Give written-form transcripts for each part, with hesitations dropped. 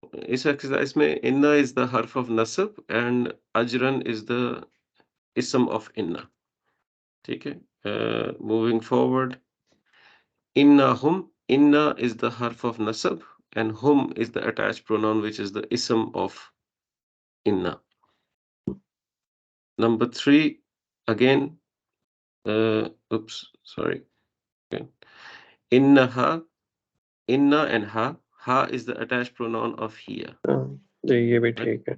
इस एक्सरसाइज में इन्ना is the harf of nasab and ajran is the ism of inna. ठीक है? Moving forward, innahum. Inna is the harf of nasab and hum is the attached pronoun which is the ism of inna. Number 3, again, oops, sorry. Okay. Innaha, inna and ha. Ha is the attached pronoun of here, हाँ, जी ये भी right? ठीक है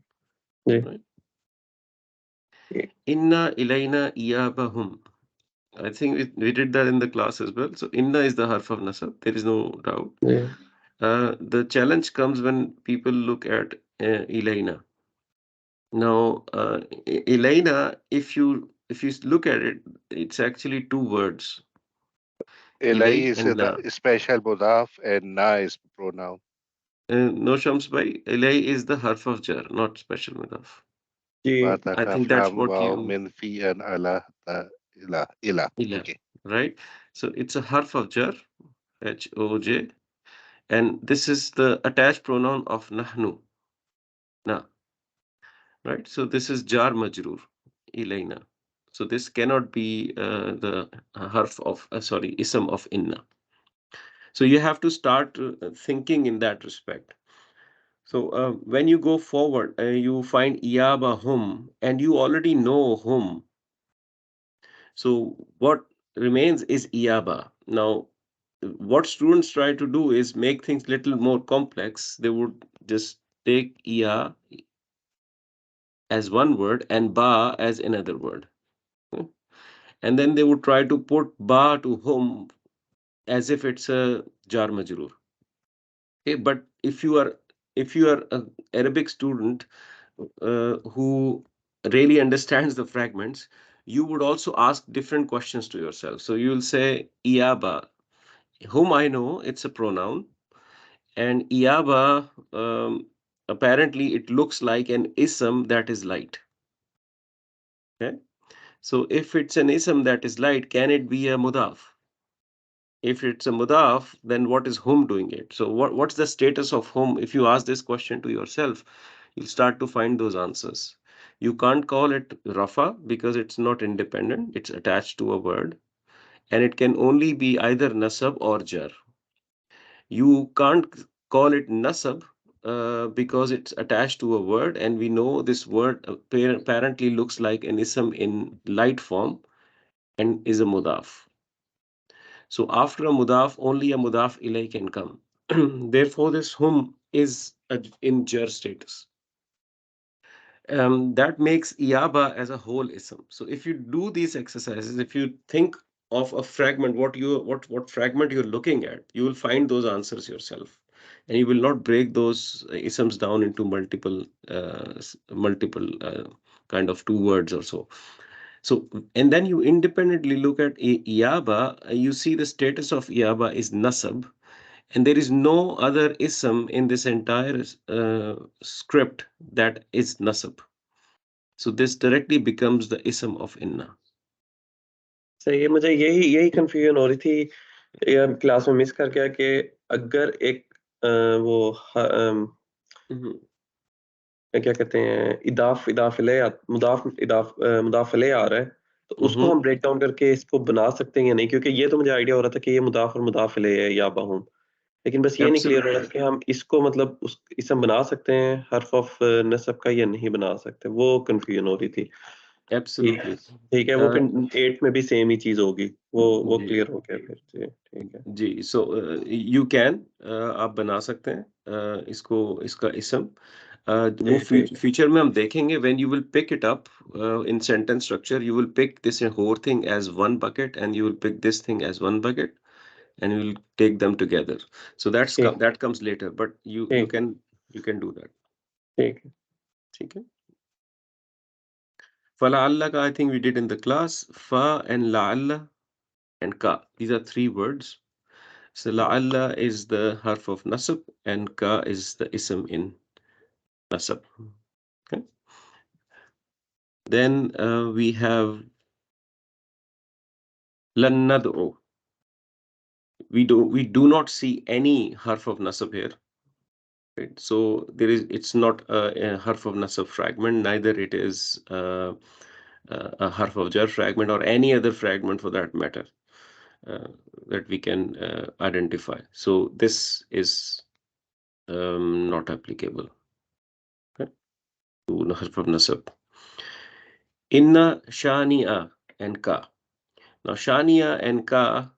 जी Right. ये- Inna ilayna iyabahum. I think we did that in the class as well. So inna is the harf of nasab. There is no doubt. Ji The challenge comes when people look at ilayna. Now, ilayna, if you look at it, it's actually two words, Ilay ilay is and na. a special mudaf and na is pronoun. No Shams bhai, ilay is the harf of jar, not special mudaf. Ji I Wataka think that's from what wow you min fi and ala ila. ila, Okay. right? So it's a harf of jar, H-O-J, and this is the attached pronoun of nahnu, na, right? So this is jar majroor, ilayna. So this cannot be the harf of, sorry, ism of inna. So you have to start thinking in that respect. So when you go forward, you find iyaba hum, and you already know hum. So what remains is iyaba. Now, what students try to do is make things little more complex. They would just take iya as one word and ba as another word. Hmm. And then they would try to put ba to hum as if it's a jar majroor. Okay, but if you are an Arabic student who really understands the fragments, you would also ask different questions to yourself. So you will say iyaba, whom I know, it's a pronoun, and iyaba, apparently it looks like an ism that is light. Okay, so if it's an ism that is light, can it be a mudaf? If it's a mudaf, then what is whom doing it? So what's the status of whom? If you ask this question to yourself, you'll start to find those answers. You can't call it rafa because it's not independent. It's attached to a word, and it can only be either nasab or jar. You can't call it nasab because it's attached to a word, and we know this word apparently looks like an ism in light form and is a mudaf. So after a mudaf, only a mudaf ilay can come. Therefore, this hum is in jar status. That makes iyaba as a whole ism. So if you do these exercises, if you think of a fragment, what fragment you're looking at, you will find those answers yourself, and you will not break those isms down into multiple kind of two words or so. So, and then you independently look at Iyaba, you see the status of Iyaba is Nasab, and there is no other ism in this entire script that is Nasab. So, this directly becomes the ism of Inna. सही है मुझे यही यही confusion हो रही थी यार class में मिस कर गया कि अगर एक वो Mhm. क्या कहते हैं मुदाफ इले आ रहा है तो उसको Mhm. हम ब्रेक डाउन करके इसको बना सकते हैं या नहीं क्योंकि ये तो मुझे आइडिया हो रहा था कि ये मुदाफ और मुदाफ इले है या बाहुम लेकिन बस ये नहीं क्लियर हो रहा था कि हम इसको मतलब उस इसम बना सकते हैं हर्फ ऑफ नसब का या नहीं बना सकते वो कंफ्यूजन हो रही थी ठीक Absolutely. ठीक है वो फिर 8 में भी सेम ही चीज होगी वो जी क्लियर हो गया फिर जी ठीक है जी सो यू कैन आप बना सकते हैं इसको इसका इसम वो जी ठीक फ्यूचर में हम देखेंगे when you will pick it up in sentence structure you will pick this whole thing as one bucket and you will pick this thing as one bucket and you will take them together. So ठीक that comes later, but you ठीक can do that. ठीक है ठीक है. Fala'alla ka I think we did in the class. Fa and la'alla and ka. These are three words. So la'alla is the harf of nasab and ka is the ism in nasab. Okay. Then we have lan nad'u. We do not see any harf of nasab here. Right? So it's not a harf of nasab fragment, neither it is a harf of jar fragment or any other fragment for that matter uh, that we can identify. So this is not applicable, okay, to harf of nasab. Inna, shania, and ka. Now shania and ka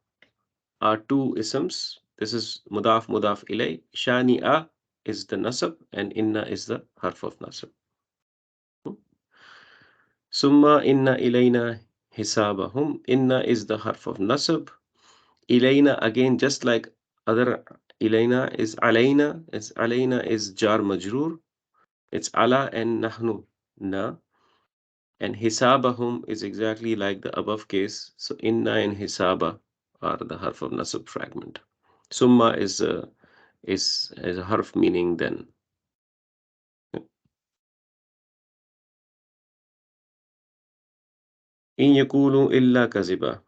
are two isms. This is mudaf ilay. Shania is the nasab and inna is the harf of nasab. Summa inna ilayna hisabahum. Inna is the harf of nasab. Ilayna again, just like other ilayna is alayna. Alayna is jar majroor. It's ala and nahnu na. And hisabahum is exactly like the above case. So inna and hisaba are the harf of nasab fragment. Summa is a harf meaning then. In yakulu illa kaziba.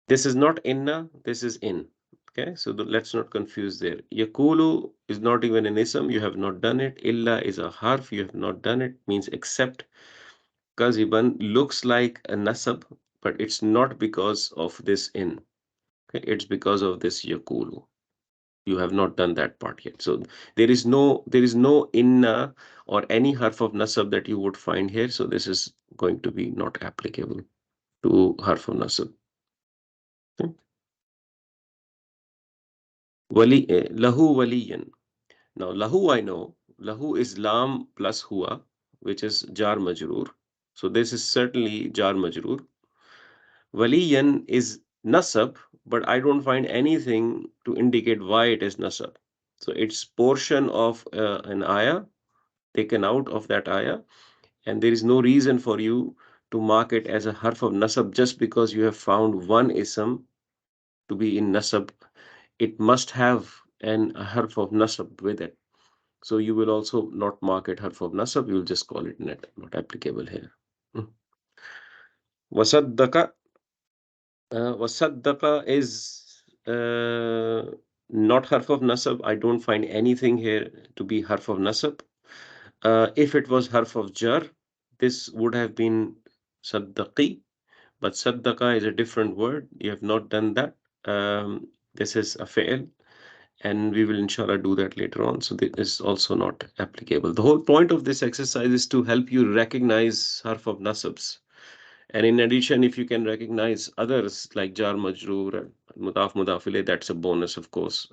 This is not inna, this is in. Okay, so let's not confuse there. Yakulu is not even an ism, you have not done it. Illa is a harf, you have not done it, means except. Kaziban looks like a nasab, but it's not because of this in. Okay, it's because of this yakulu. You have not done that part yet. So there is no inna or any harf of nasab that you would find here. So this is going to be not applicable to harf of nasab. Okay. Lahu waliyan. Now lahu I know. Lahu is lam plus huwa, which is jar majroor. So this is certainly jar majroor. Waliyan is nasab, but I don't find anything to indicate why it is nasab. So it's portion of an ayah taken out of that ayah, and there is no reason for you to mark it as a harf of nasab just because you have found one ism to be in nasab. It must have a harf of nasab with it. So you will also not mark it harf of nasab, you will just call it not applicable here. Wasaddaqa. Wasaddaqa is not harf of nasab. I don't find anything here to be harf of nasab. If it was harf of jar, this would have been saddaqi, but saddaqa is a different word. You have not done that. This is a fail, and we will inshallah do that later on. So this is also not applicable. The whole point of this exercise is to help you recognize harf of nasabs. And in addition, if you can recognize others like jar majroor and mudaf ilayh, that's a bonus, of course.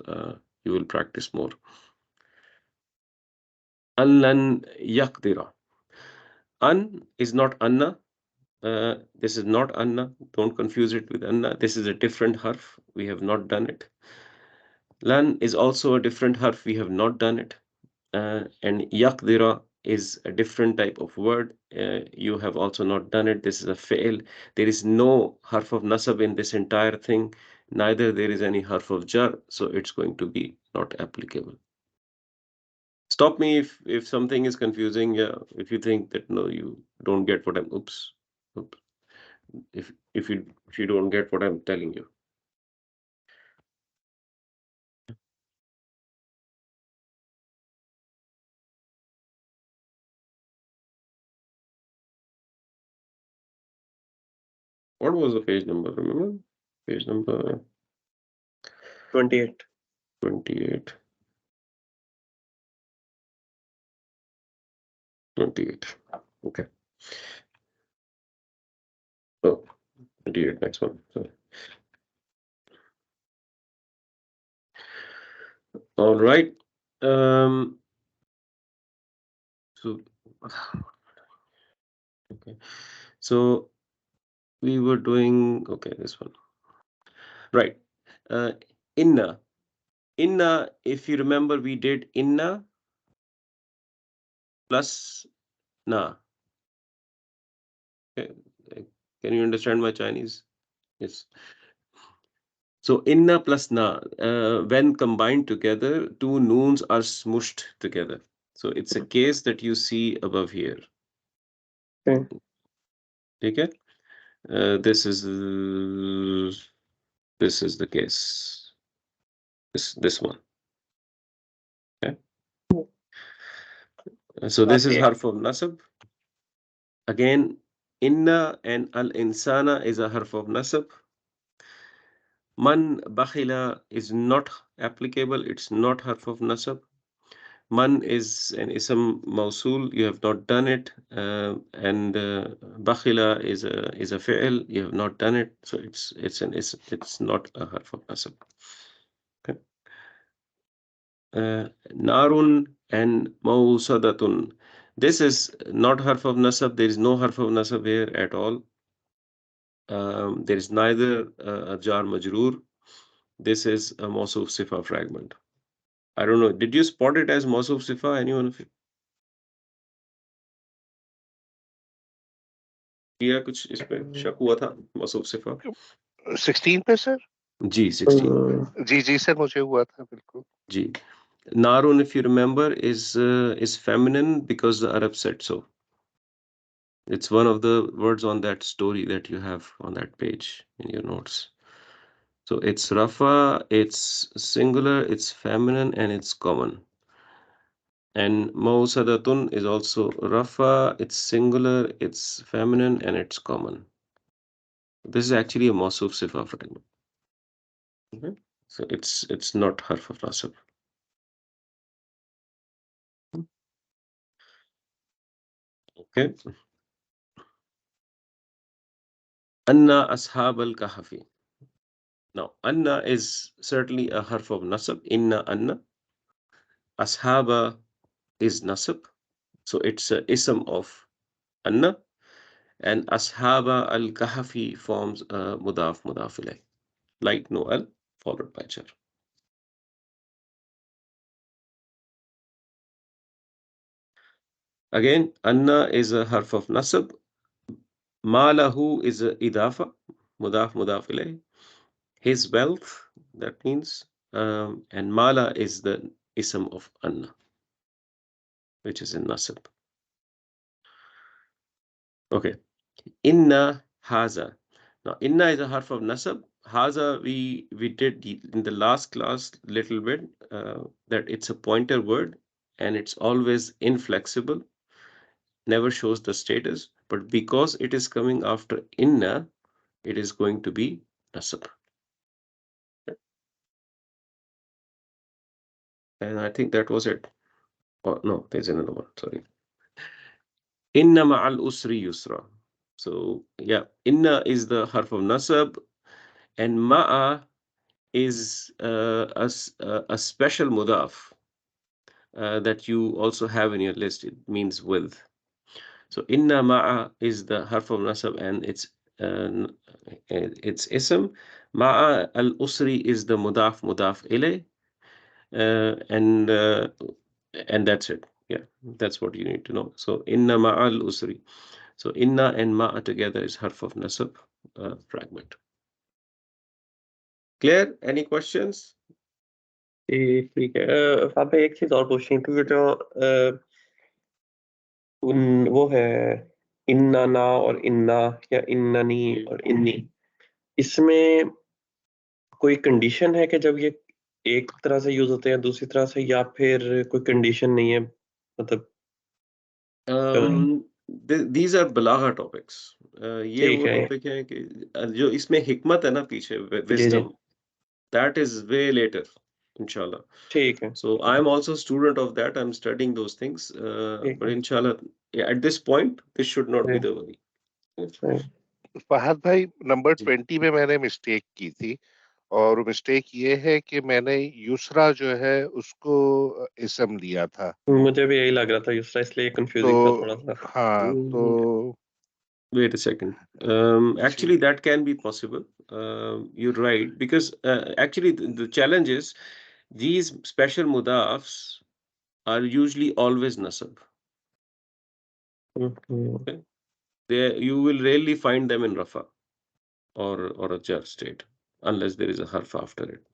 You will practice more. An yaqdira. An is not anna. This is not anna. Don't confuse it with anna. This is a different harf. We have not done it. Lan is also a different harf. We have not done it. And yaqdira is a different type of word. You have also not done it. This is a fail. There is no harf of nasab in this entire thing. Neither there is any harf of jar. So it's going to be not applicable. Stop me if something is confusing. Yeah, if you think that no, you don't get what I'm. Oops. If you don't get what I'm telling you. What was the page number? Remember? Page number 28. 28. 28. Okay. Oh, 28. Next one. Sorry. All right. So okay. So we were doing this one. Right. Uh, inna. Inna, if you remember, we did inna plus na. Okay. Can you understand my Chinese? Yes. So inna plus na, when combined together, two noons are smushed together. So it's a case that you see above here. Okay. Okay. This is the case. This one. Okay. So this is Okay. harf of nasab. Again, inna and al-insana is a harf of nasab. Man bakhila is not applicable. It's not harf of nasab. Man is an ism mausul. You have not done it. And bakhila is a fi'l. You have not done it. So it's not a harf of nasab. Okay. Narun and mausadatun. This is not harf of nasab. There is no harf of nasab here at all. There is neither a jar majroor. This is a Mawsuf Sifa fragment. I don't know. Did you spot it as Mawsuf Sifa? Anyone of you? किया कुछ इस पे शक हुआ था Mawsuf Sifa? 16 पे sir? जी 16. जी sir मुझे हुआ था बिल्कुल. जी. Narun, if you remember, is feminine because the Arab said so. It's one of the words on that story that you have on that page in your notes. So it's Rafa, it's singular, it's feminine, and it's common. And Mausadatun is also Rafa, it's singular, it's feminine, and it's common. This is actually a Mausuf Sifa fragment. Okay? So it's not Harf of Nasab. Okay. Anna Ashab al Kahfi. Now, Anna is certainly a Harf of Nasab. Inna Anna. Ashaba is Nasab. So it's a ism of Anna. And Ashaba al Kahfi forms a Mudaf Mudafilay. Like no al followed by jar. Again, Anna is a harf of nasab. Malahu is a idafa, mudaf mudaf ilayh. His wealth, that means, and Mala is the ism of Anna, which is in nasab. Okay. Inna haza. Now, inna is a harf of nasab. Haza, we did in the last class little bit that it's a pointer word and it's always inflexible, never shows the status, but because it is coming after inna, it is going to be nasab. And I think that was it. Oh, no, there's another one. Sorry. Inna ma'al usri yusra. So, yeah, inna is the harf of nasab, and ma'a is a special mudaf that you also have in your list. It means with. So, inna ma'a is the harf of nasab, and it's ism. Ma'a al usri is the mudaf ilay. And that's it. Yeah, that's what you need to know. So inna ma'al usri. So inna and ma'a together is harf of nasab fragment. Clear? Any questions? ठीक है Fahd भाई एक चीज और पूछनी थी जो वो है इन्ना ना और इन्ना या इन्ननी और इन्नी इसमें कोई कंडीशन है कि जब ये एक तरह से यूज होते हैं दूसरी तरह से या फिर कोई कंडीशन नहीं है मतलब These are balagha topics. ये ठीक वो है टॉपिक है कि जो इसमें हिकमत है ना पीछे जी जी wisdom, that is way later, inshallah. ठीक है So I'm also a student of that. I'm studying those things. ठीक But है inshallah, yeah, at this point, this should not be ji, the worry. जी, फहद भाई नंबर जी. 20 में मैंने mistake की थी और मिस्टेक ये है कि मैंने यूसरा जो है उसको इसम लिया था. मुझे भी यही लग रहा था यूसरा इसलिए कंफ्यूजिंग था थोड़ा तो सा हाँ तो Wait a second. Actually, that can be possible. You're right, because actually the challenge is these special mudafs are usually always nasab. Okay? You will rarely find them in rafa or a jar state unless there is a harf after it.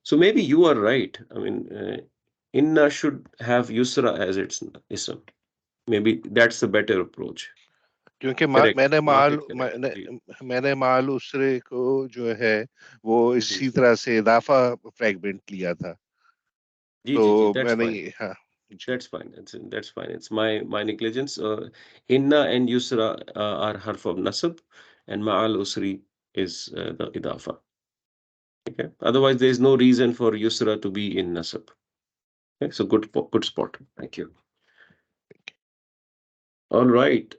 So maybe you are right. I mean, inna should have yusra as its ism. Maybe that's the better approach. क्योंकि Correct. मैंने Mark mall it correct. मैंने माल उसरे को जो है वो जी इसी तरह से इजाफा फ्रैगमेंट लिया था. जी जी जी तो that's मैंने fine. हाँ That's fine. That's fine. It's my negligence. Inna and yusra are harf of nasab, and ma'al usri is the idafa. Okay. Otherwise, there is no reason for yusra to be in nasab. Okay. So good spot. Thank you. All right.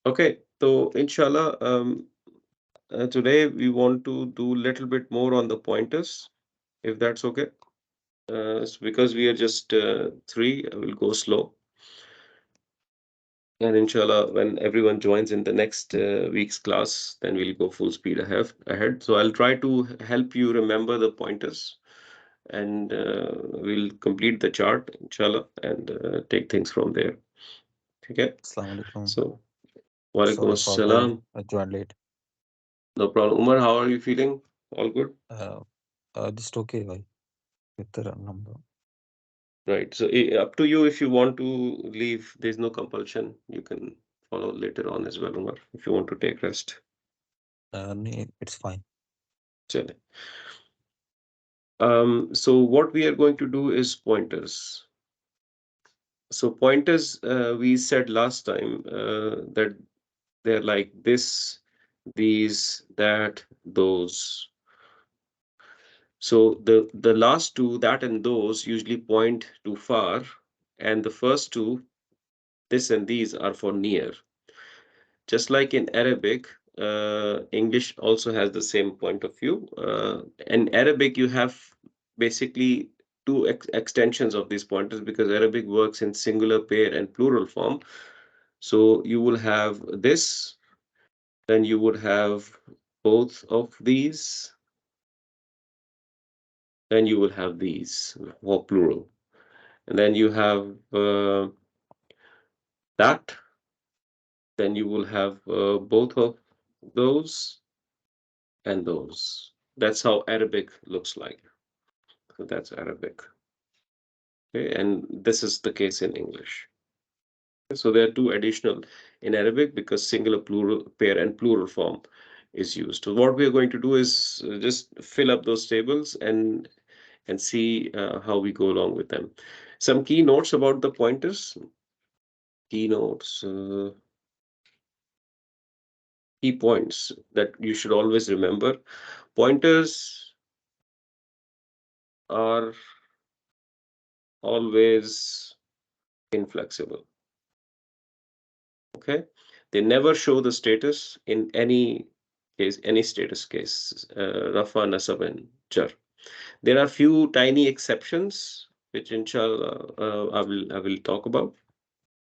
Okay. So inshallah, today we want to do a little bit more on the pointers, if that's okay. Because we are just three, I will go slow. And inshallah, when everyone joins in the next week's class, then we'll go full speed ahead. So I'll try to help you remember the pointers, and we'll complete the chart, inshallah, and take things from there. Okay. Assalamu alaikum. So, walaikum Sorry for the assalam. I joined late. No problem. Umar, how are you feeling? All good? Just okay, bhai. With the number. Right. So up to you if you want to leave. There's no compulsion. You can follow later on as well, Umar, if you want to take rest. It's fine. Chale. So what we are going to do is pointers. So pointers, we said last time that they're like this, these, that, those. So the last two, that and those, usually point to far, and the first two, this and these, are for near. Just like in Arabic, English also has the same point of view. In Arabic, you have basically two extensions of these pointers because Arabic works in singular, pair, and plural form. So you will have this, then you would have both of these, then you will have these for plural. And then you have that, then you will have both of those and those. That's how Arabic looks like. So that's Arabic. Okay, and this is the case in English. So there are two additional in Arabic because singular, plural, pair, and plural form is used. So what we are going to do is just fill up those tables and see how we go along with them. Some key notes about the pointers. Key notes. Key points that you should always remember. Pointers are always inflexible. Okay, they never show the status in any case, any status case, Rafa, Nasab, and Jar. There are few tiny exceptions, which inshallah I will talk about.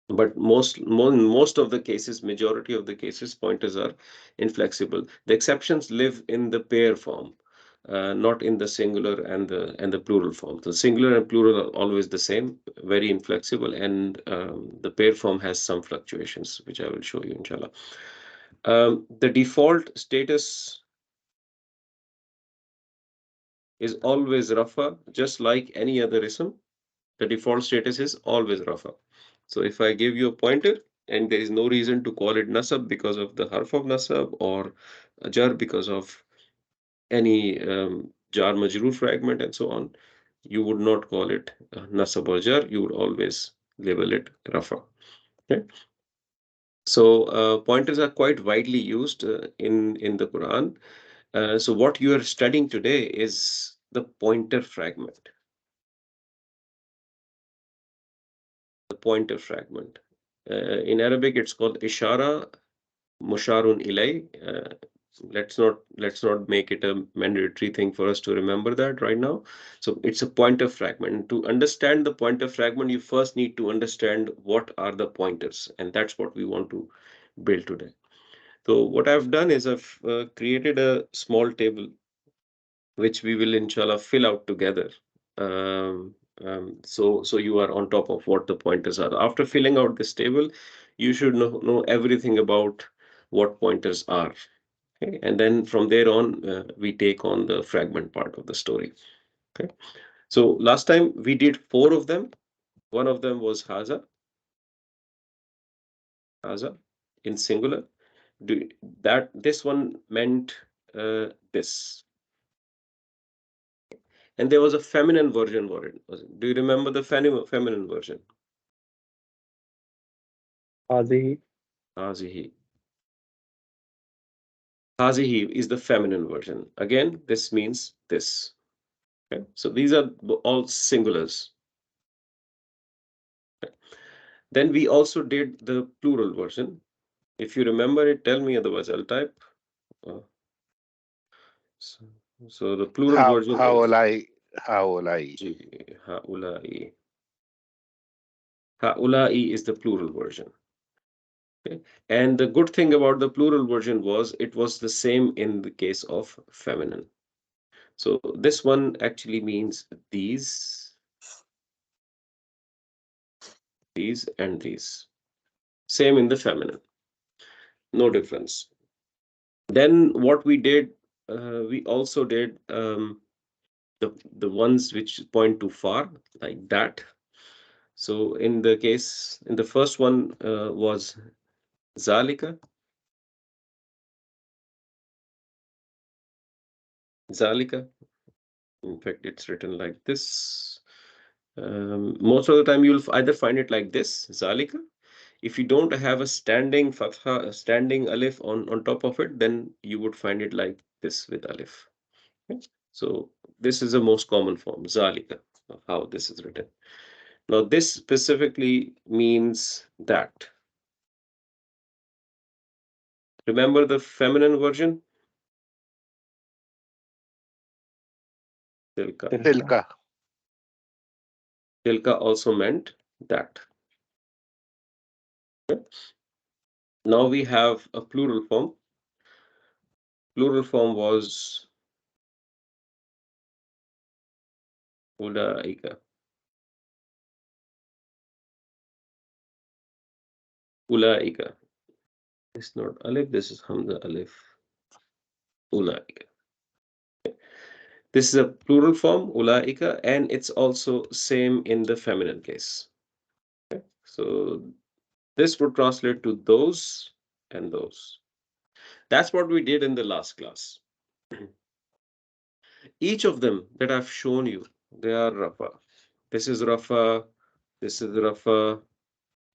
But most of the cases, majority of the cases, pointers are inflexible. The exceptions live in the pair form, not in the singular and the plural form. The singular and plural are always the same, very inflexible, and the pair form has some fluctuations, which I will show you, inshallah. The default status is always rafa, just like any other ism. The default status is always rafa. So if I give you a pointer and there is no reason to call it nasab because of the harf of nasab or a jar because of any jar majroor fragment and so on, you would not call it nasab or jar. You would always label it rafa. Okay. So pointers are quite widely used in the Quran. So what you are studying today is the pointer fragment. The pointer fragment. In Arabic, it's called ishara musharun ilay. Let's not make it a mandatory thing for us to remember that right now. So it's a pointer fragment. To understand the pointer fragment, you first need to understand what are the pointers, and that's what we want to build today. So what I've done is I've created a small table which we will inshallah fill out together. So you are on top of what the pointers are. After filling out this table, you should know everything about what pointers are. Okay? And then from there on, we take on the fragment part of the story. Okay. So last time we did 4 of them. One of them was haza in singular. This one meant this. and there was a feminine version for it. Do you remember the feminine version? Hazihi. Hazihi. Hazihi is the feminine version. Again, this means this. Okay, so these are all singulars. Okay. Then we also did the plural version. If you remember it, tell me, otherwise I'll type. So the plural version is haulai. haulai. Haulai is the plural version. Okay. And the good thing about the plural version was it was the same in the case of feminine. So this one actually means these, and these. Same in the feminine. No difference. Then what we did, we also did the ones which point to far, like that. So in the first one was zalika. Zalika. In fact, it's written like this. Most of the time, you'll either find it like this, zalika. If you don't have a standing fatha, a standing alif on top of it, then you would find it like this with alif. Okay? So this is the most common form, zalika, of how this is written. Now, this specifically means that. Remember the feminine version? Tilka. Tilka. Tilka also meant that. Okay? Now we have a plural form. Plural form was ulaika. Ulaika. It's not alif, this is hamza alif. Ulaika. This is a plural form, ulaika, and it's also same in the feminine case. Okay? So this would translate to those and those. That's what we did in the last class. Each of them that I've shown you, they are rafa. This is rafa, this is rafa,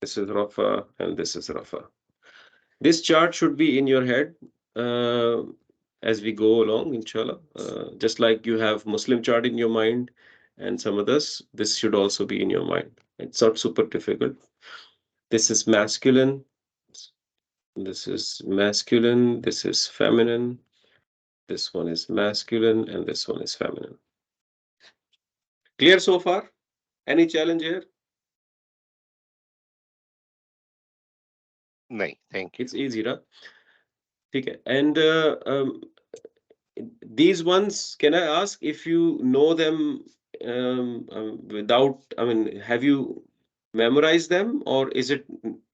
this is rafa, and this is rafa. This chart should be in your head as we go along, inshallah. Just like you have Muslim chart in your mind and some others, this should also be in your mind. It's not super difficult. This is masculine. This is masculine. This is feminine. This one is masculine, and this one is feminine. Clear so far? Any challenge here? No, thank you. It's easy, right? Okay. And these ones, can I ask if you know them without, I mean, have you memorized them, or is it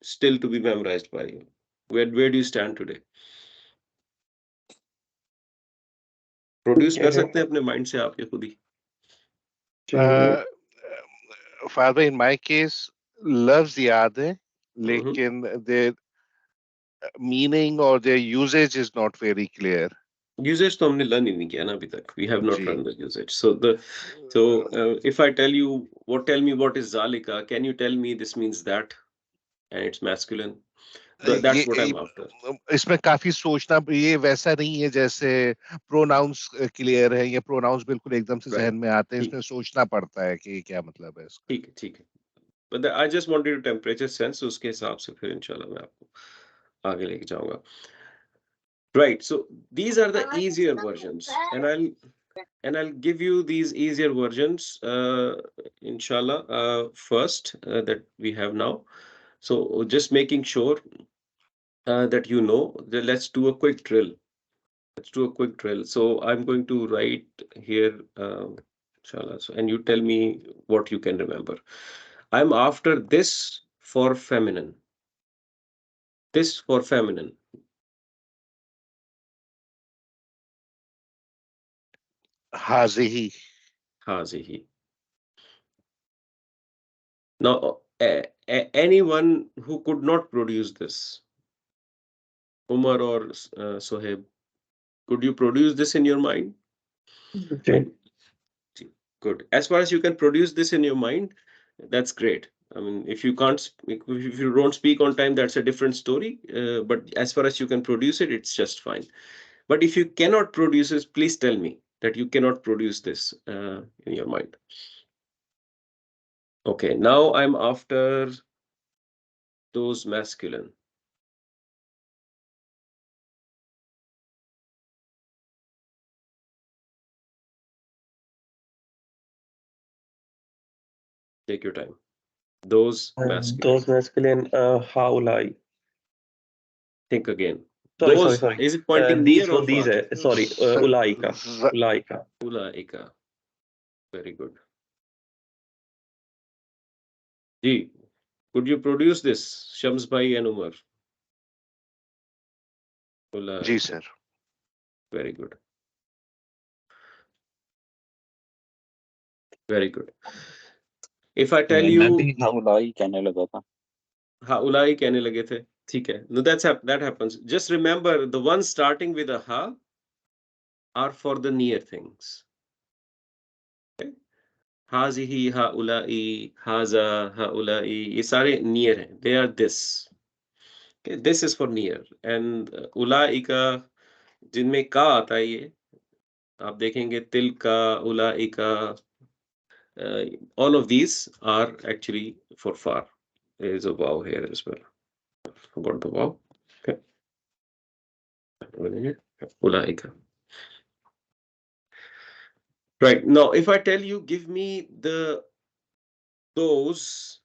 still to be memorized by you? Where do you stand today? Produce कर सकते हैं अपने mind से आप ये खुद ही? Father, in my case, loves याद है, लेकिन their meaning or their usage is not very clear. Usage तो हमने learn ही नहीं किया ना अभी तक. We have not ji. learned the usage. So if I tell you tell me what is zalika, can you tell me this means that, and it's masculine? That's what I'm after. इसमें काफी सोचना, ये वैसा नहीं है जैसे pronounce clear है, ये प्रोनाउंस बिल्कुल एकदम से जहन में आते हैं, इसमें सोचना पड़ता है कि क्या मतलब है इसका. ठीक है. But I just wanted a temperature sense, उसके हिसाब से फिर इंशाल्लाह मैं आपको आगे लेके जाऊंगा. Right, so these are the easier versions, and I'll give you these easier versions inshallah first that we have now. So just making sure that you know that let's do a quick drill. So I'm going to write here inshallah, and you tell me what you can remember. I'm after this for feminine. This for feminine. हाजिही. Hazihi. Now, anyone who could not produce this, Umar or Sohaib, could you produce this in your mind? Okay. good. As far as you can produce this in your mind, that's great. I mean, if you can't, if you don't speak on time, that's a different story. But as far as you can produce it, it's just fine. But if you cannot produce it, please tell me that you cannot produce this in your mind. Okay, now I'm after those masculine. Take your time. Those masculine. Those masculine, haulai. Think again. Sorry. Is it pointing These, near or these far? hai. Sorry, ulaika. Ulaika. Ulaika. Very good. Ji, could you produce this? Shams Bhai and Umar. Ulaika. जी sir. Very good. Very good. If I tell you, मैं भी हाउलाई कहने लगा था. ha ulai कहने लगे थे. ठीक है. No, that happens. Just remember, the ones starting with a ha are for the near things. Okay? Hazihi, ha ulai, haza, ha ulai. ये सारे near हैं. They are this. Okay? This is for near. And ulai का जिनमें का आता है ये, आप देखेंगे तिल का, ulai का. All of these are actually for far. There is a wow here as well. Forgot the wow. Okay. Ulaika. Right. Now, if I tell you, give me those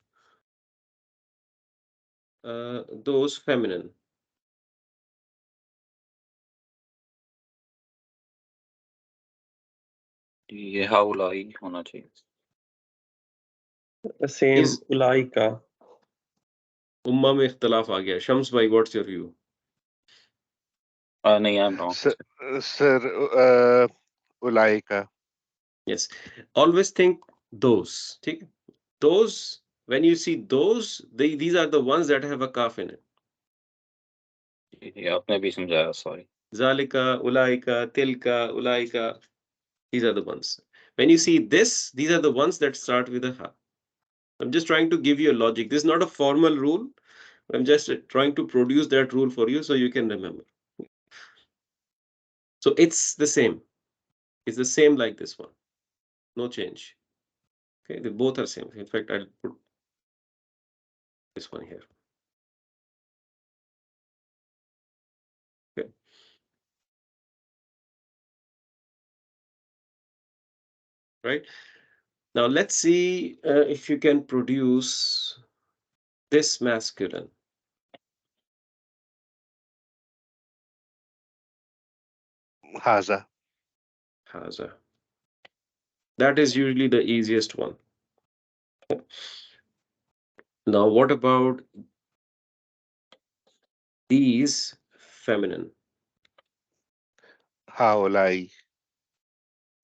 feminine. ये हाउलाई होना चाहिए. Same, ulaika. उम्मा में इख्तलाफ आ गया. शम्स भाई, what's your view? नहीं, I'm wrong. Sir उलाइका. Yes. Always think those. ठीक? Those, when you see those, these are the ones that have a kaf in it. ये आपने भी समझाया. Sorry. Zalika, ulaika, tilka, ulaika. These are the ones. When you see this, these are the ones that start with a ha. I'm just trying to give you a logic. This is not a formal rule. I'm just trying to produce that rule for you so you can remember. So it's the same. It's the same like this one. No change. Okay, they both are same. In fact, I'll put this one here. Okay. Right. Now let's see if you can produce this masculine. हाजा. Haza. That is usually the easiest one. Now, what about these feminine? हाउलाई.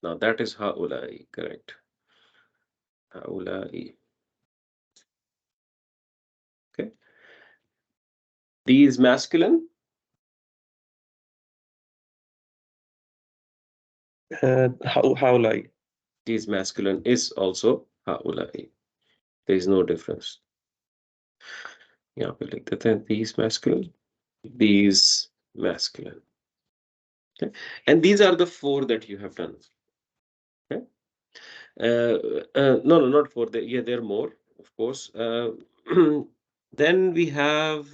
Now, that is haulai, correct. Haulai. Okay. These masculine? Haulai. These masculine is also haulai. There is no difference. यहाँ पे लिख देते हैं these masculine, these masculine. Okay. And these are the four that you have done. Okay. No, not four. Yeah, there are more, of course. Then we have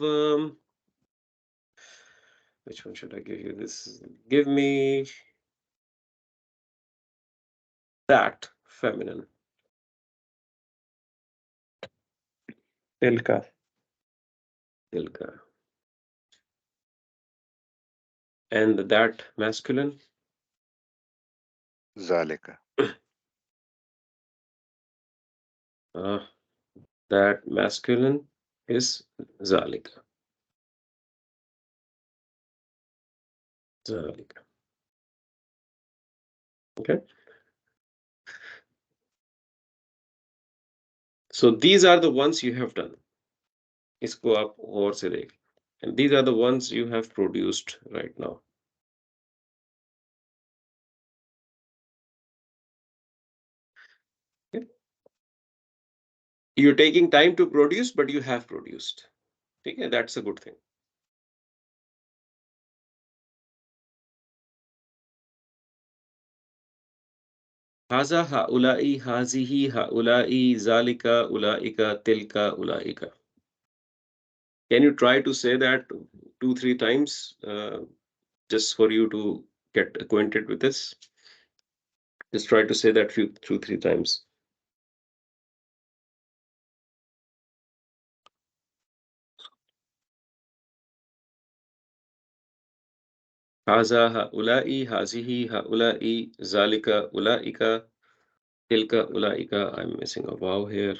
which one should I give you? This. Give me that feminine. Tilka. Tilka. And that masculine? ज़ालिका. That masculine is Zalika. Zalika. Okay. So these are the ones you have done. Isko aap aur se dekh. And these are the ones you have produced right now. You're taking time to produce, but you have produced. Okay, that's a good thing. Haza, haulai, hazihi, haulai, zalika, ulaika, tilka, ulaika. Can you try to say that 2-3 times, just for you to get acquainted with this? Just try to say that 2-3 times. Haza, haulai, hazihi, haulai, zalika, ulaika, tilka, ulaika. I'm missing a vowel here.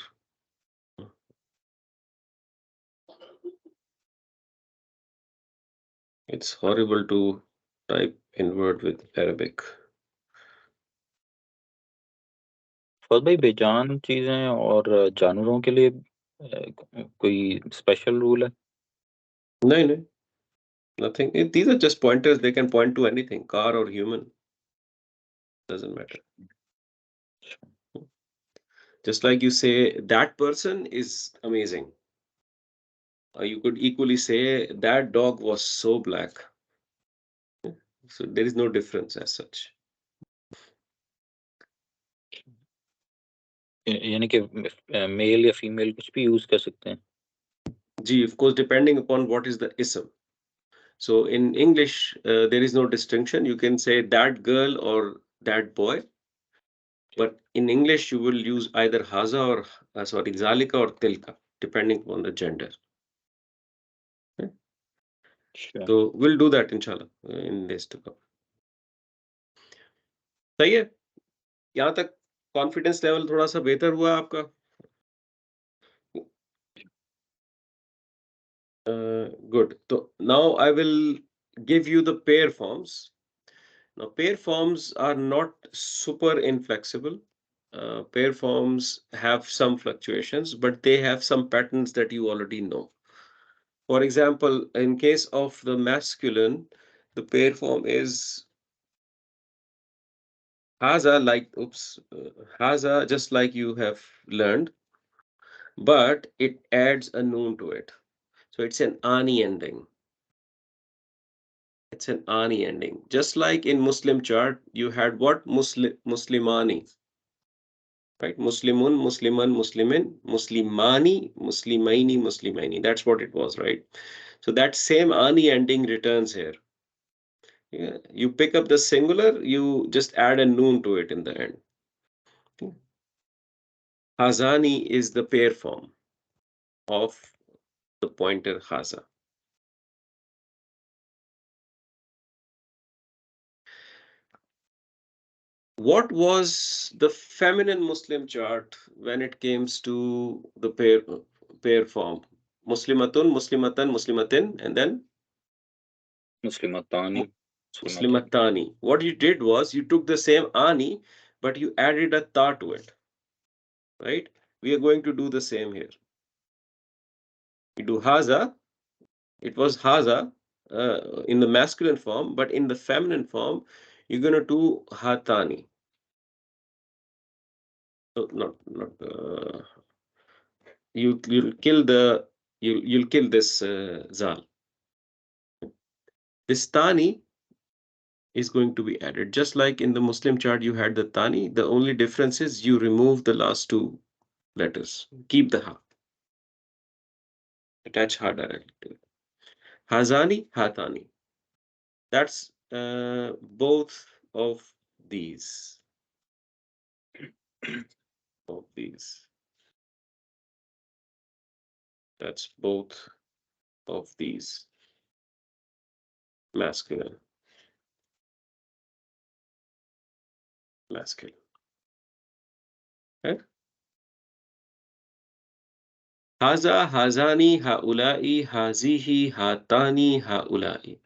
It's horrible to type in Word with Arabic. फौज भाई बेजान चीजें और जानवरों के लिए कोई special rule है? No, nothing. These are just pointers. They can point to anything, car or human. Doesn't matter. Just like you say, that person is amazing. You could equally say, that dog was so black. So there is no difference as such. यानी कि mail या female कुछ भी use कर सकते हैं? Gee, of course, depending upon what is the ism. So in English, there is no distinction. You can say that girl or that boy. But in English, you will use either haza or, zalika or tilka, depending upon the gender. Okay? Sure. So we'll do that, inshallah, in days to come. सही है? यहाँ तक confidence level थोड़ा सा बेहतर हुआ आपका? Good. So now I will give you the pair forms. Now, pair forms are not super inflexible. Pair forms have some fluctuations, but they have some patterns that you already know. For example, in case of the masculine, the pair form is haza, haza, just like you have learned, but it adds a noon to it. So it's an ani ending. It's an ani ending. Just like in Muslim chart, you had what? Muslimani. Right? Muslimun, Musliman, Muslimin, Muslimani, Muslimaini, Muslimaini. That's what it was, right? So that same ani ending returns here. Yeah. You pick up the singular, you just add a noon to it in the end. Okay. Hazani is the pair form of the pointer haza. What was the feminine Muslim chart when it comes to the pair form? Muslimatun, Muslimatan, Muslimatin, and then मुस्लिमतानी, Muslimatani. What you did was you took the same ani, but you added a ta to it. Right? We are going to do the same here. We do haza. It was haza in the masculine form, but in the feminine form, you're going to do hatani. So not you'll kill this zal. This tani is going to be added. Just like in the Muslim chart, you had the tani. The only difference is you remove the last two letters. Keep the ha. Attach ha directly to it. Hazani, hatani. That's both of these. Of these. That's both of these. Masculine. Masculine. Okay? Haza, hazani, haulai, hazihi, hatani, haulai.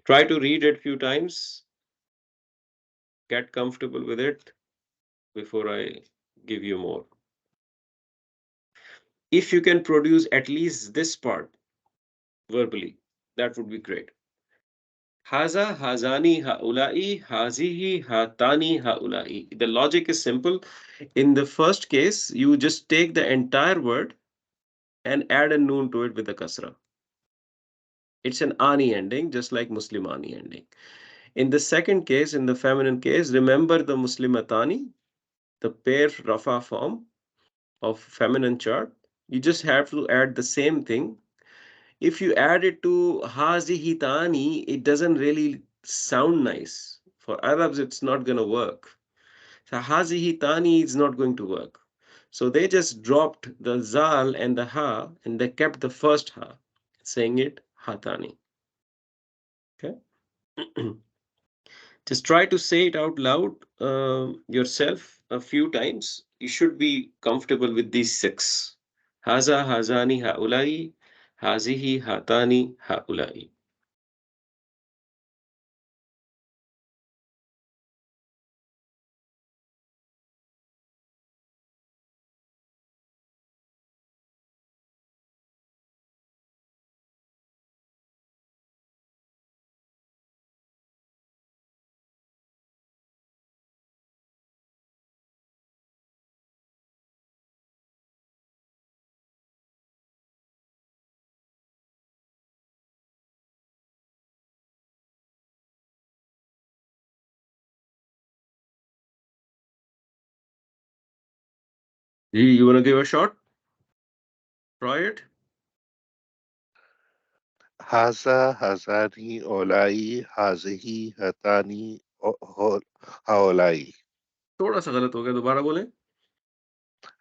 Try to read it a few times. Get comfortable with it before I give you more. If you can produce at least this part verbally, that would be great. Haza, hazani, haulai, hazihi, hatani, haulai. The logic is simple. In the first case, you just take the entire word and add a noon to it with a kasra. It's an ani ending, just like Muslimani ending. In the second case, in the feminine case, remember the Muslimatani, the pair rafa form of feminine chart. You just have to add the same thing. If you add it to hazihitani, it doesn't really sound nice. For Arabs, it's not going to work. So hazihitani is not going to work. So they just dropped the zal and the ha, and they kept the first ha, saying it hatani. Okay. Just try to say it out loud yourself a few times. You should be comfortable with these 6. Haza, hazani, haulai, hazihi, hatani, haulai. You want to give a shot? Try it. Haza, hazani, olai, hazihi, hatani, haolai. थोड़ा सा गलत हो गया, दोबारा बोलें.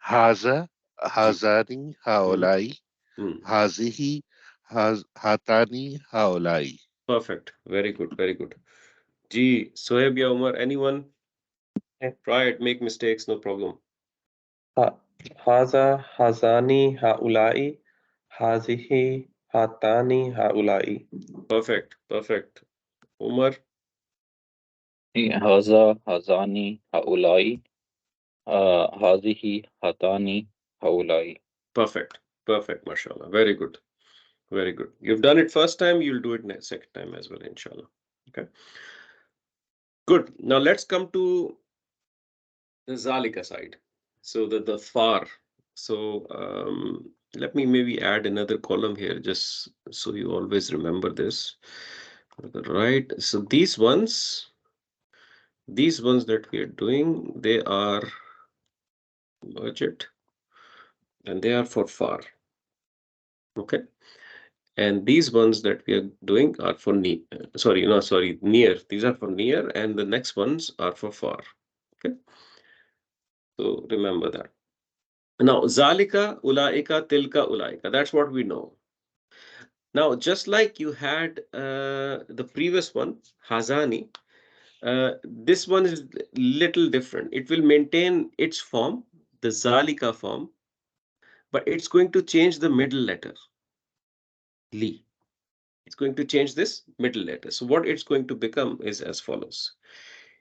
Haza, hazani, haolai, Hmm. hazihi, hatani, haolai. Perfect. Very good. Very good. Ji, Soheb ya Umar, anyone? Try it. Make mistakes. No problem. Haza, hazani, haulai, hazihi, hatani, haulai. Perfect. Perfect. Umar. हाजा हाजानी हाउलाई हाजिही हातानी हाउलाई. Perfect. Perfect. MashaAllah. Very good. Very good. You've done it first time. You'll do it next second time as well, inshallah. Okay. Good. Now let's come to the Zalika side. So the far. So let me maybe add another column here just so you always remember this. Right. So these ones that we are doing, they are budget and they are for far. Okay. And these ones that we are doing are for near. Near. These are for near, and the next ones are for far. Okay. So remember that. Now, Zalika, Ulaika, Tilka, Ulaika. That's what we know. Now, just like you had the previous one, Hazani, this one is little different. It will maintain its form, the Zalika form, but it's going to change the middle letter, Li. It's going to change this middle letter. So what it's going to become is as follows.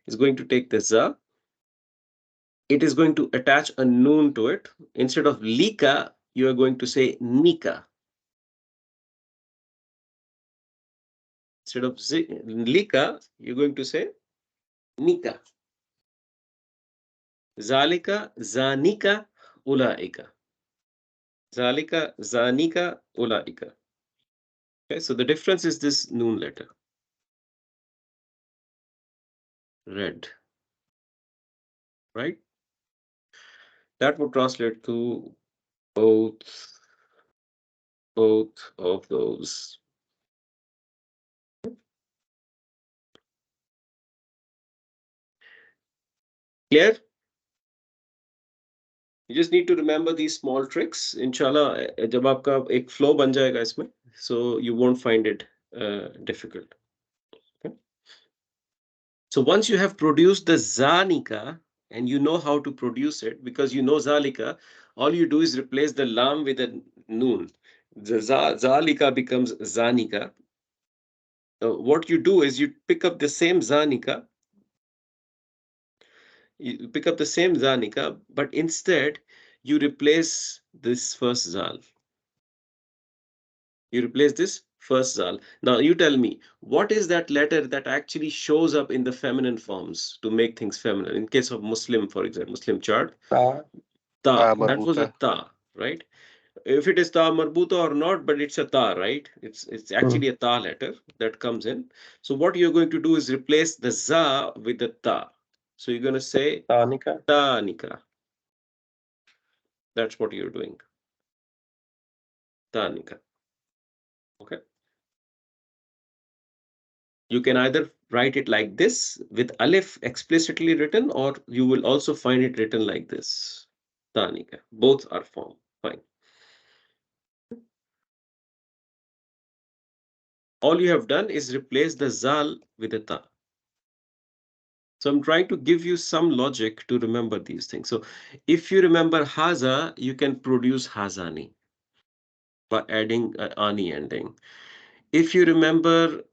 It's going to take the za. It is going to attach a noon to it. Instead of lika, you are going to say nika. Instead of lika, you're going to say nika. Zalika, zanika, ulaika. Zalika, zanika, ulaika. Okay, so the difference is this noon letter. Red. Right? That would translate to both of those. Clear? You just need to remember these small tricks. Inshallah, जब आपका एक flow बन जाएगा इसमें, so you won't find it difficult. Okay? So once you have produced the zanika and you know how to produce it because you know zalika, all you do is replace the lam with a noon. The zalika becomes zanika. What you do is you pick up the same zanika. You pick up the same zanika, but instead you replace this first zal. You replace this First zal. Now you tell me, what is that letter that actually shows up in the feminine forms to make things feminine? In case of Muslim, for example, Muslim chart, Ta. ta. Ta That was a marbuta. ta, right? If it is ta marbuta or not, but it's a ta, right? It's actually a ta letter that comes in. So what you're going to do is replace the za with the ta. So you're going to say Tanika. tanika. That's what you're doing. Tanika. Okay. You can either write it like this with alif explicitly written, or you will also find it written like this. Tanika. Both are form. Fine. All you have done is replace the zal with a ta. So I'm trying to give you some logic to remember these things. So if you remember haza, you can produce hazani by adding ani ending. If you remember,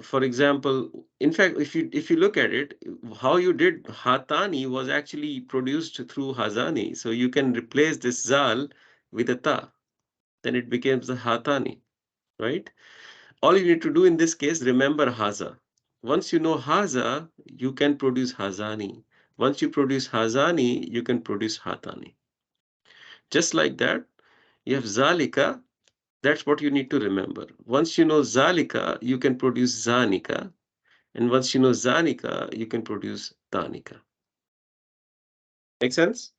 for example, in fact, if you look at it, how you did hatani was actually produced through hazani. So you can replace this zal with a ta. Then it becomes the hatani, right? All you need to do in this case, remember haza. Once you know haza, you can produce hazani. Once you produce hazani, you can produce hatani. Just like that, you have zalika. That's what you need to remember. Once you know zalika, you can produce zanika. And once you know zanika, you can produce tanika. Make sense?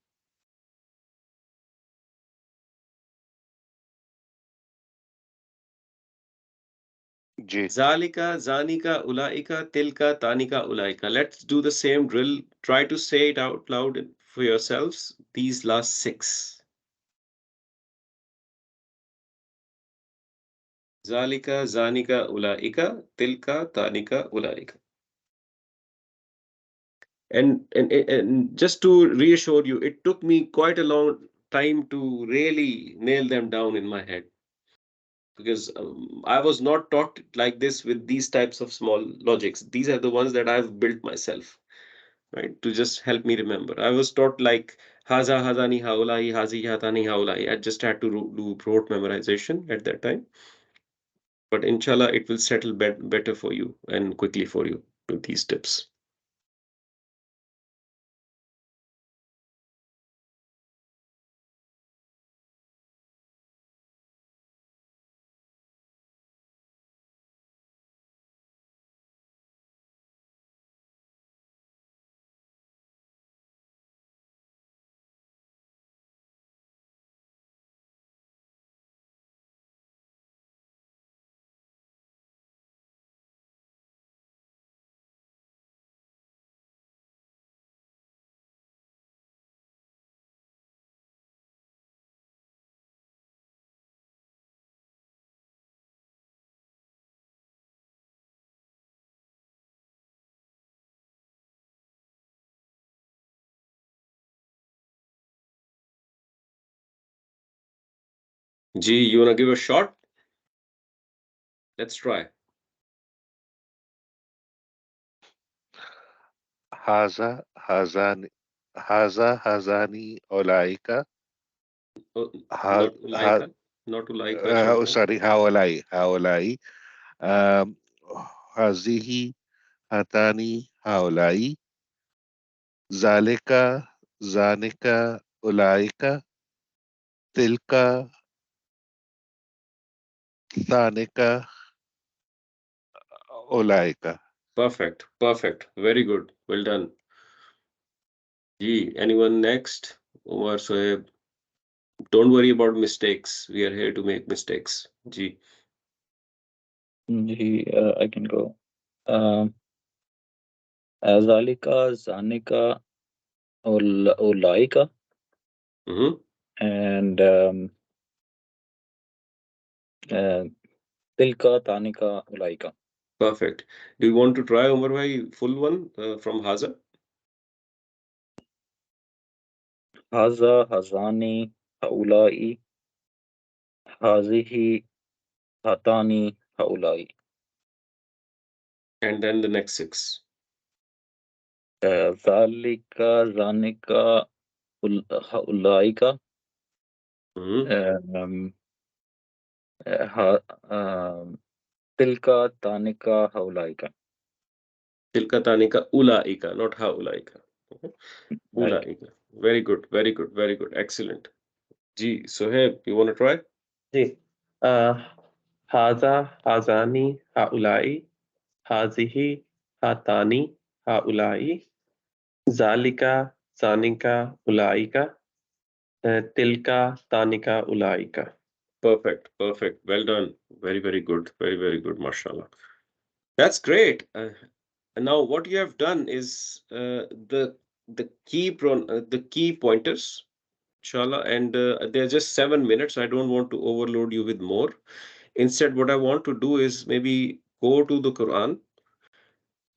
Ji. Zalika, zanika, ulaika, tilka, tanika, ulaika. Let's do the same drill. Try to say it out loud for yourselves, these last 6. Zalika, zanika, ulaika, tilka, tanika, ulaika. And just to reassure you, it took me quite a long time to really nail them down in my head, because I was not taught like this with these types of small logics. These are the ones that I've built myself, right? To just help me remember. I was taught like haza, hazani, haulai, hazi, hatani, haulai. I just had to do rote memorization at that time. But inshallah, it will settle better for you and quickly for you with these tips. G, you wanna give a shot? Let's try. Haza, hazani, haza, hazani, olaika. Oh, Ha, not ha, ulaika, not ulaika, children. sorry, haolai, haolai. Hazihi, hatani, haolai. Zalika, zanika, ulaika. Tilka, thanika, ulaika. Perfect, perfect. Very good. Well done. G, anyone next? Omar, Soeb. Don't worry about mistakes. We are here to make mistakes. G. I can go. Zalika, Zanika, Ulaika, Mm-hmm. and Tilka, Tanika, Ulaika. Perfect. Do you want to try, Omar bhai, full one from Haza? Haza, Hazani, Haulai, Hazihi, Hatani, Haulai. And then the next 6. Zalika, Zanika, Ulaika. Mm-hmm. Tilka, Tanika, Haulaika. Tilka tanika ulaika, not haulaika. Okay. Right. Ulaika. Very good, very good, very good. Excellent. Ji, Sohaib, you want to try? जी हाजा हाजानी हाउलाई हाजिही हातानी हाउलाई जालिका जानिका उलाइका तिलका तानिका उलाइका. Perfect, perfect. Well done. Very, very good. Very, very good. Mashallah. That's great. And now what you have done is the key pointers, inshallah, and they're just 7 minutes. I don't want to overload you with more. Instead, what I want to do is maybe go to the Quran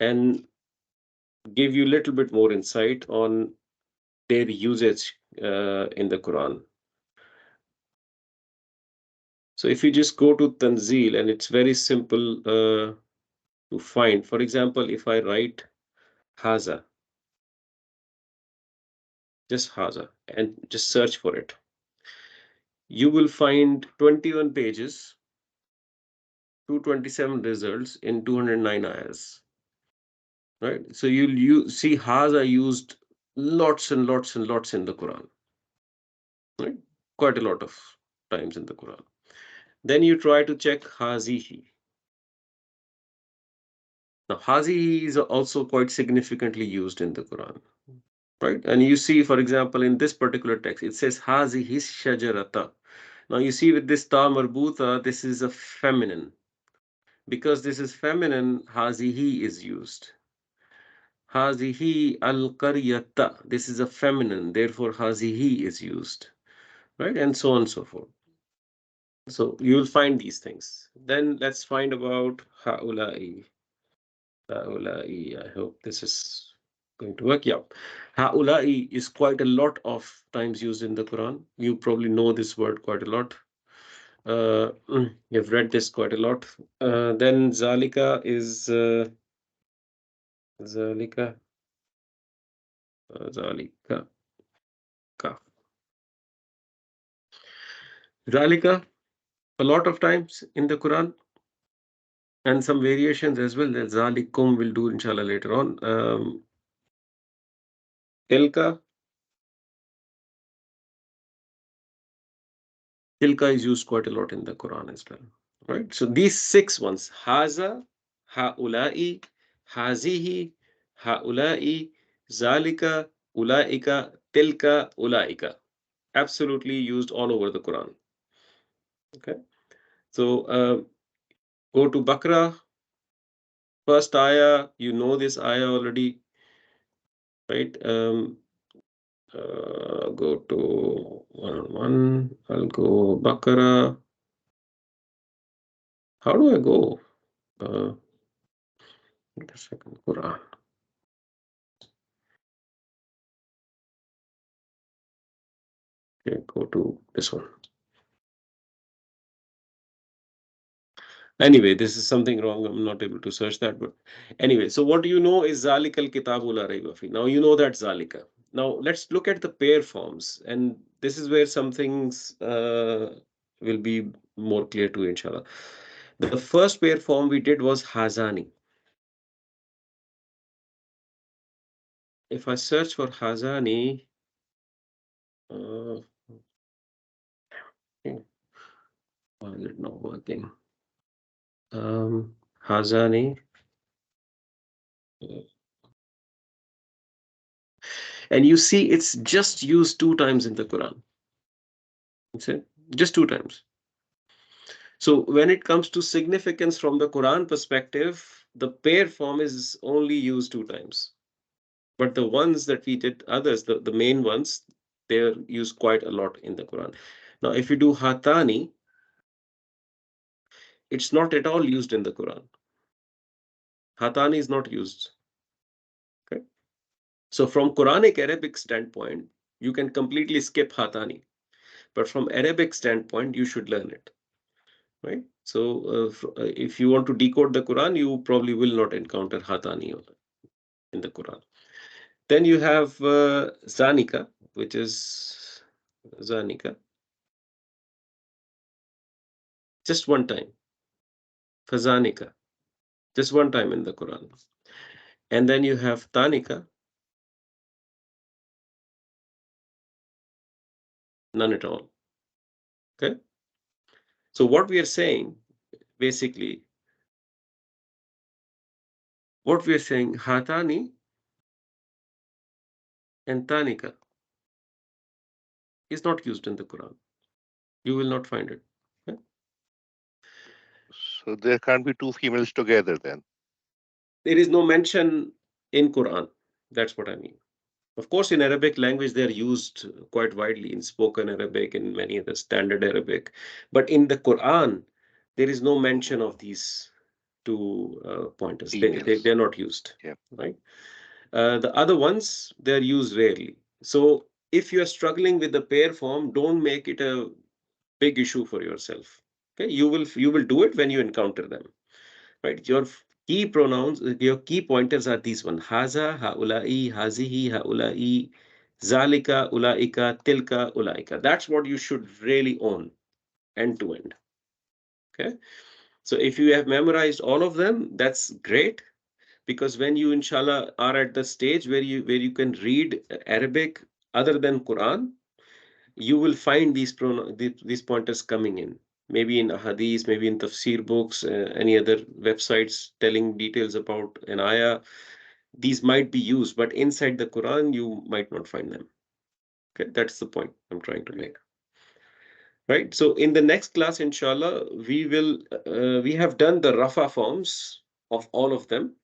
and give you a little bit more insight on their usage in the Quran. So if you just go to Tanzil, and it's very simple to find. For example, if I write Haza, just Haza, and just search for it, you will find 21 pages, 227 results in 209 ayahs. Right? So you see Haza used lots and lots and lots in the Quran. Right? Quite a lot of times in the Quran. Then you try to check Hazihi. Now, Hazihi is also quite significantly used in the Quran. Right? And you see, for example, in this particular text, it says Hazihi shajarata. Now you see with this ta marbuta, this is a feminine. Because this is feminine, Hazihi is used. Hazihi al-qaryata. This is a feminine, therefore Hazihi is used. Right? And so on and so forth. So you'll find these things. Then let's find about Ha'ula'i. Ha'ula'i. I hope this is going to work. Yeah. Ha'ula'i is quite a lot of times used in the Quran. You probably know this word quite a lot. You've read this quite a lot. Then Zalika is Zalika. Zalika. Ka. Zalika, a lot of times in the Quran, and some variations as well. That Zalikum will do inshallah later on. Tilka. Tilka is used quite a lot in the Quran as well. Right? So these 6 ones, Haza, Ha'ula'i, Hazihi, Ha'ula'i, Zalika, Ulaika, Tilka, Ulaika. Absolutely used all over the Quran. Okay. So go to Baqarah. First ayah, you know this ayah already, right? Go to 1 I'll go Baqarah. How do I go? Wait a second, Quran. Okay, go to this one. Anyway, this is something wrong. I'm not able to search that. But anyway, so what you know is Zalikal Kitabu la Rayba Fi. Now you know that Zalika. Now let's look at the pair forms. And this is where some things will be more clear to you, inshallah. The first pair form we did was Hazani. If I search for Hazani, why is it not working? Hazani. And you see it's just used 2 times in the Quran. See? Just 2 times. So when it comes to significance from the Quran perspective, the pair form is only used 2 times. But the ones that we did, others, the main ones, they're used quite a lot in the Quran. Now, if you do Hatani, it's not at all used in the Quran. Hatani is not used. Okay. So from Quranic Arabic standpoint, you can completely skip Hatani. But from Arabic standpoint, you should learn it. Right? So if you want to decode the Quran, you probably will not encounter Hatani in the Quran. Then you have Zanika, which is Zanika. Just just one time. Fazanika, just one time in the Quran. And then you have Tanika, none at all. Okay. So what we are saying, basically, Hatani and Tanika is not used in the Quran. You will not find it. Okay? So there can't be two females together then. There is no mention in Quran. That's what I mean. Of course, in Arabic language, they are used quite widely in spoken Arabic and many other standard Arabic. But in the Quran, there is no mention of these two pointers. They're not used. Yeah. Right. The other ones, they're used rarely. So if you're struggling with the pair form, don't make it a big issue for yourself. Okay, you will do it when you encounter them. Right. Your key pronouns, your key pointers are these one: haza, haulai, hazihi, haulai, zalika, ulaika, tilka, ulaika. That's what you should really own end to end. Okay. So if you have memorized all of them, that's great, because when you inshallah are at the stage where you can read Arabic other than Quran, you will find these pointers coming in, maybe in hadith, maybe in tafsir books, any other websites telling details about an ayah. These might be used, but inside the Quran you might not find them. Okay, that's the point I'm trying to make. Right. So in the next class, inshallah, we have done the rafa forms of all of them.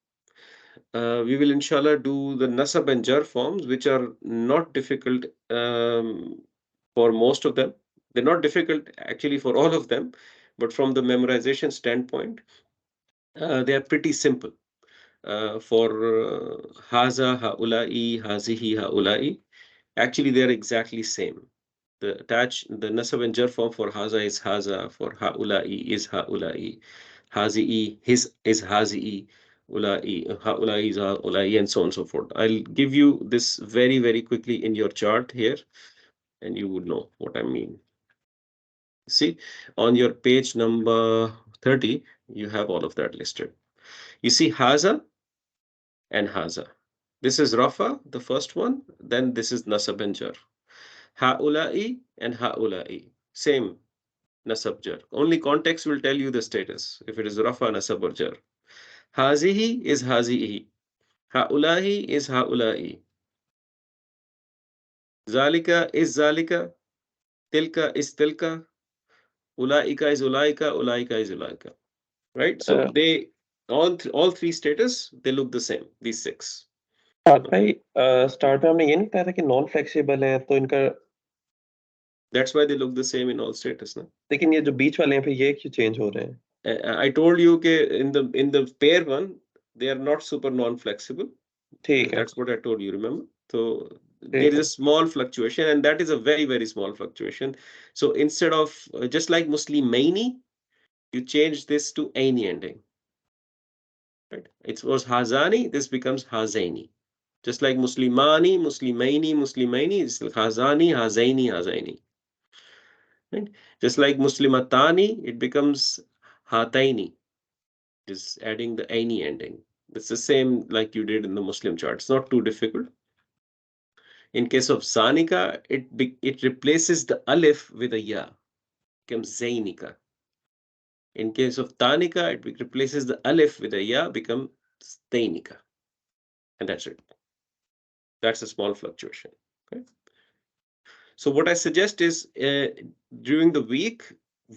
We will inshallah do the nasab and jar forms, which are not difficult for most of them. They're not difficult actually for all of them, but from the memorization standpoint, they are pretty simple. For haza, haulai, hazihi, haulai, actually they are exactly same. The nasab and jar form for haza is haza, for haulai is haulai, hazi'i his is hazi'i, ulai haulai is haulai, and so on and so forth. I'll give you this very, very quickly in your chart here, and you would know what I mean. See, on your page number 30, you have all of that listed. You see haza and haza. This is rafa, the first one, then this is nasab and jar. Haulai and haulai, same nasab jar. Only context will tell you the status, if it is rafa, nasab or jar. Hazihi is hazihi. Haulahi is haulai. Zalika is zalika. Tilka is tilka. Ulaika is ulaika. Ulaika is ulaika. Right? So they all three status, they look the same, these six. भाई start में हमने ये नहीं कहा था कि non flexible है तो इनका That's why they look the same in all status, na? लेकिन ये जो बीच वाले हैं फिर ये क्यों चेंज हो रहे हैं? I told you in the pair one, they are not super non-flexible. That's what I told you, remember? So there is a small fluctuation, and that is a very, very small fluctuation. So instead of just like Muslimaini, you change this to Aini ending. Right? It was Hazani, this becomes Hazaini. Just like Muslimani, Muslimaini, Muslimaini, it's Hazani, Hazaini, Hazaini. Right? Just like Muslimatani, it becomes Hataini, just adding the Aini ending. It's the same like you did in the Muslim chart. It's not too difficult. In case of Zanika, it replaces the alif with a ya, becomes Zainika. In case of Tanika, it replaces the alif with a ya, becomes Stainika. And that's it. That's a small fluctuation. Okay. So what I suggest is during the week,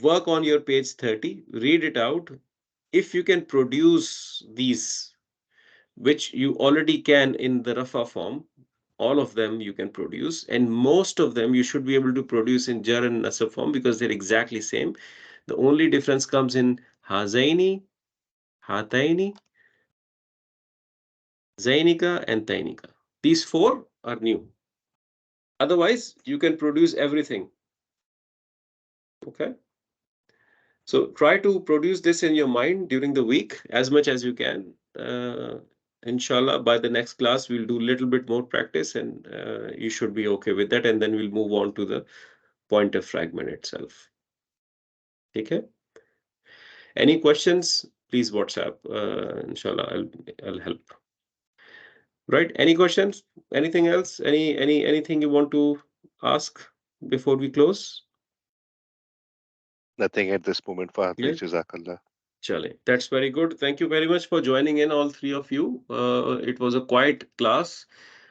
work on your page 30, read it out. If you can produce these, which you already can in the Rafa form, all of them you can produce, and most of them you should be able to produce in jar and nasab form because they're exactly same. The only difference comes in hazaini, hataini, zainika, and tainika. These four are new. Otherwise, you can produce everything. Okay. So try to produce this in your mind during the week as much as you can. Inshallah, by the next class, we'll do a little bit more practice, and you should be okay with that. And then we'll move on to the pointer fragment itself. Okay. Any questions, please WhatsApp. Inshallah, I'll help. Right? Any questions? Anything else? Anything you want to ask before we close? Nothing at this moment, Fahad bhai. Yeah. Jazakallah. Chale. That's very good. Thank you very much for joining in, all three of you. It was a quiet class,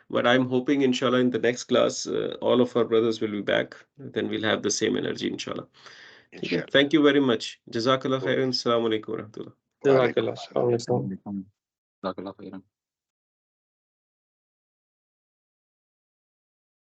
but I'm hoping, inshallah, in the next class, all of our brothers will be back. Then we'll have the same energy, inshallah. Okay. Inshallah. Thank you very much. Jazakallah khairan. Assalamu alaikum wa rahmatullah. Jazakallah. Assalamu alaikum. Jazakallah khairan.